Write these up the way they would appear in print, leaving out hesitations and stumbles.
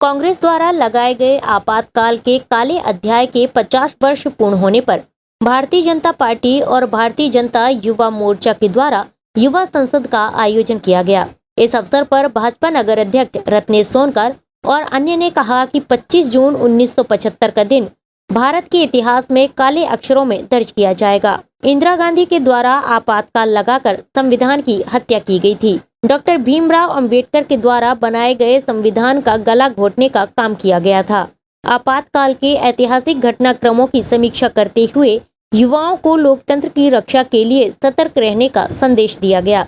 कांग्रेस द्वारा लगाए गए आपातकाल के काले अध्याय के 50 वर्ष पूर्ण होने पर भारतीय जनता पार्टी और भारतीय जनता युवा मोर्चा के द्वारा युवा संसद का आयोजन किया गया। इस अवसर पर भाजपा नगर अध्यक्ष रत्नेश सोनकर और अन्य ने कहा कि 25 जून 1975 का दिन भारत के इतिहास में काले अक्षरों में दर्ज किया जाएगा। इंदिरा गांधी के द्वारा आपातकाल लगाकर संविधान की हत्या की गई थी। डॉक्टर भीमराव अंबेडकर के द्वारा बनाए गए संविधान का गला घोटने का काम किया गया था। आपातकाल के ऐतिहासिक घटनाक्रमों की समीक्षा करते हुए युवाओं को लोकतंत्र की रक्षा के लिए सतर्क रहने का संदेश दिया गया।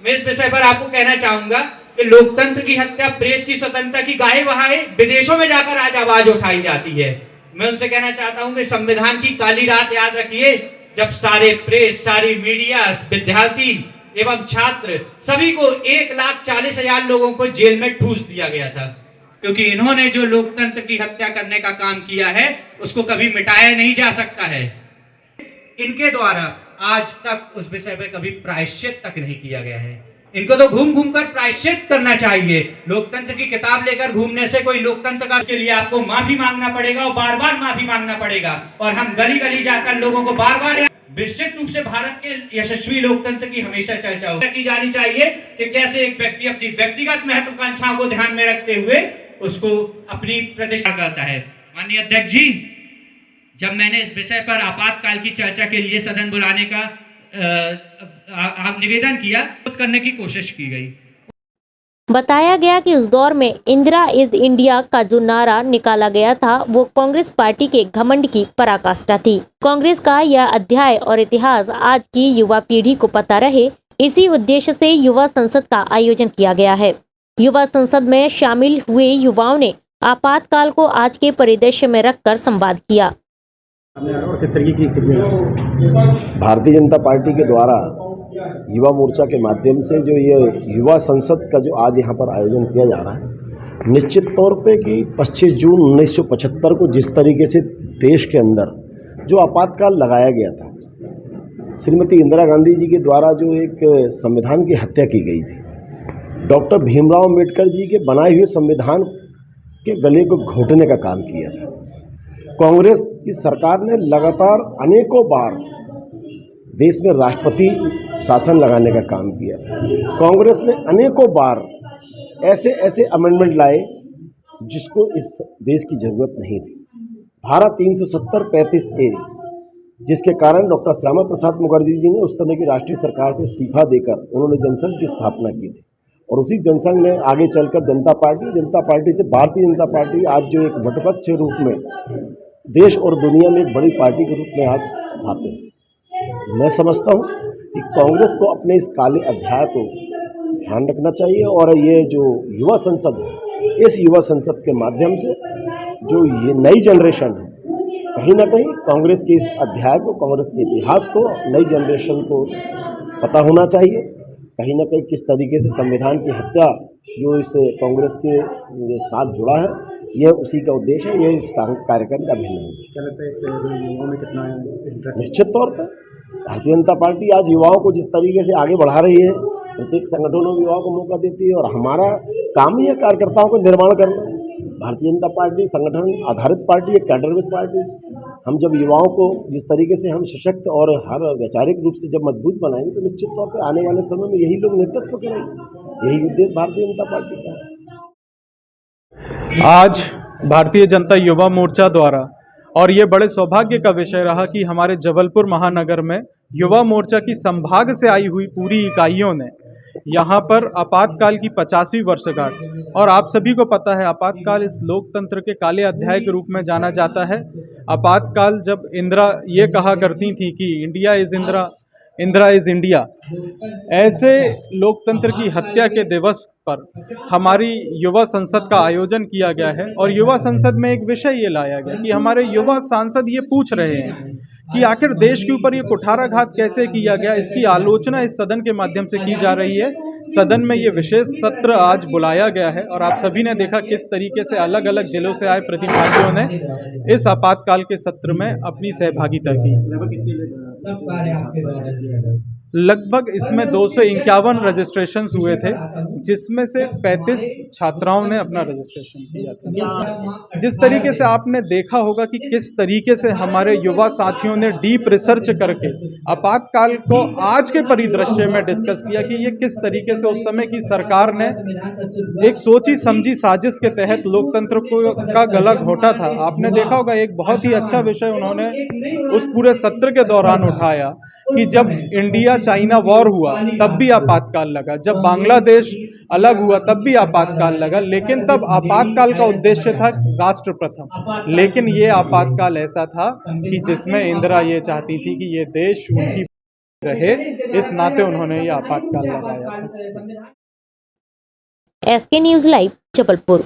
मैं इस विषय पर आपको कहना चाहूंगा कि लोकतंत्र की हत्या, प्रेस की स्वतंत्रता की गाहे बहाए विदेशों में जाकर आज आवाज उठाई जाती है। मैं उनसे कहना चाहता हूं कि संविधान की काली रात याद रखिए, जब सारे प्रेस, सारी मीडिया, विद्यार्थी एवं छात्र सभी को 1,40,000 लोगों को जेल में ठूस दिया गया था, क्योंकि इन्होंने जो लोकतंत्र की हत्या करने का काम किया है उसको कभी मिटाया नहीं जा सकता है। इनके द्वारा आज तक उस विषय पे कभी प्रायश्चित तक नहीं किया गया है। इनको तो घूम घूम कर प्रायश्चित करना चाहिए। लोकतंत्र की किताब लेकर घूमने से कोई लोकतंत्र का, के लिए आपको माफी मांगना पड़ेगा और बार बार माफी मांगना पड़ेगा। और हम गली गली जाकर लोगों को बार बार विस्तृत रूप से भारत के यशस्वी लोकतंत्र की हमेशा चर्चा की जानी चाहिए कि कैसे एक व्यक्ति अपनी व्यक्तिगत महत्वाकांक्षाओं को ध्यान में रखते हुए उसको अपनी प्रतिष्ठा करता है। माननीय अध्यक्ष जी, जब मैंने इस विषय पर आपातकाल की चर्चा के लिए सदन बुलाने का निवेदन किया, करने की कोशिश की गई। बताया गया कि उस दौर में इंदिरा इज इंडिया का जो नारा निकाला गया था वो कांग्रेस पार्टी के घमंड की पराकाष्ठा थी। कांग्रेस का यह अध्याय और इतिहास आज की युवा पीढ़ी को पता रहे, इसी उद्देश्य से युवा संसद का आयोजन किया गया है। युवा संसद में शामिल हुए युवाओं ने आपातकाल को आज के परिदृश्य में रखकर संवाद किया। किस तरीके की स्थिति है? भारतीय जनता पार्टी के द्वारा युवा मोर्चा के माध्यम से जो ये युवा संसद का जो आज यहाँ पर आयोजन किया जा रहा है, निश्चित तौर पे कि 25 जून 1975 को जिस तरीके से देश के अंदर जो आपातकाल लगाया गया था, श्रीमती इंदिरा गांधी जी के द्वारा जो एक संविधान की हत्या की गई थी, डॉक्टर भीमराव अंबेडकर जी के बनाए हुए संविधान के गले को घोटने का काम किया था। कांग्रेस की सरकार ने लगातार अनेकों बार देश में राष्ट्रपति शासन लगाने का काम किया था। कांग्रेस ने अनेकों बार ऐसे ऐसे अमेंडमेंट लाए जिसको इस देश की जरूरत नहीं थी। धारा 370-35A, जिसके कारण डॉक्टर श्यामा प्रसाद मुखर्जी जी ने उस समय की राष्ट्रीय सरकार से इस्तीफा देकर उन्होंने जनसंघ की स्थापना की थी। और उसी जनसंघ ने आगे चलकर जनता पार्टी से भारतीय जनता पार्टी आज जो एक वटपक्ष के रूप में देश और दुनिया में एक बड़ी पार्टी के रूप में आज स्थापित है। मैं समझता हूँ कि कांग्रेस को अपने इस काले अध्याय को ध्यान रखना चाहिए और ये जो युवा संसद है, इस युवा संसद के माध्यम से जो ये नई जनरेशन है, कहीं ना कहीं कांग्रेस के इस अध्याय को, कांग्रेस के इतिहास को नई जनरेशन को पता होना चाहिए। कहीं ना कहीं किस तरीके से संविधान की हत्या जो इस कांग्रेस के साथ जुड़ा है, यह उसी का उद्देश्य है, यह इस कार्यक्रम का भिन्न है। क्या लगता है इस युवाओं में कितना इंटरेस्ट? निश्चित तौर पर भारतीय जनता पार्टी आज युवाओं को जिस तरीके से आगे बढ़ा रही है, प्रत्येक संगठनों में युवाओं को मौका देती है और हमारा काम ही है कार्यकर्ताओं को निर्माण करना। भारतीय जनता पार्टी संगठन आधारित पार्टी है, कैडर बेस्ड पार्टी। हम जब युवाओं को जिस तरीके से हम सशक्त और हर वैचारिक रूप से जब मजबूत बनाएंगे तो निश्चित तौर पर आने वाले समय में यही लोग नेतृत्व करेंगे। यही उद्देश्य भारतीय जनता पार्टी का है। आज भारतीय जनता युवा मोर्चा द्वारा, और ये बड़े सौभाग्य का विषय रहा कि हमारे जबलपुर महानगर में युवा मोर्चा की संभाग से आई हुई पूरी इकाइयों ने यहाँ पर आपातकाल की 50वीं वर्षगांठ, और आप सभी को पता है आपातकाल इस लोकतंत्र के काले अध्याय के रूप में जाना जाता है। आपातकाल जब इंदिरा ये कहा करती थी कि India is Indira, Indira is India, ऐसे लोकतंत्र की हत्या के दिवस पर हमारी युवा संसद का आयोजन किया गया है। और युवा संसद में एक विषय ये लाया गया कि हमारे युवा सांसद ये पूछ रहे हैं कि आखिर देश के ऊपर ये कुठाराघात कैसे किया गया, इसकी आलोचना इस सदन के माध्यम से की जा रही है। सदन में ये विशेष सत्र आज बुलाया गया है और आप सभी ने देखा किस तरीके से अलग अलग जिलों से आए प्रतिभागियों ने इस आपातकाल के सत्र में अपनी सहभागिता की। लगभग इसमें 251 रजिस्ट्रेशंस हुए थे, जिसमें से 35 छात्राओं ने अपना रजिस्ट्रेशन किया था। जिस तरीके से आपने देखा होगा कि किस तरीके से हमारे युवा साथियों ने डीप रिसर्च करके आपातकाल को आज के परिदृश्य में डिस्कस किया कि ये किस तरीके से उस समय की सरकार ने एक सोची समझी साजिश के तहत लोकतंत्र का गला घोटा था। आपने देखा होगा एक बहुत ही अच्छा विषय उन्होंने उस पूरे सत्र के दौरान उठाया कि जब इंडिया चाइना वॉर हुआ तब भी आपातकाल लगा, जब बांग्लादेश अलग हुआ तब भी आपातकाल लगा, लेकिन तब आपातकाल का उद्देश्य था राष्ट्र प्रथम। लेकिन ये आपातकाल ऐसा था कि जिसमें इंदिरा ये चाहती थी कि ये देश उनकी रहे, इस नाते उन्होंने ये आपातकाल लगाया था। SK news live Jabalpur.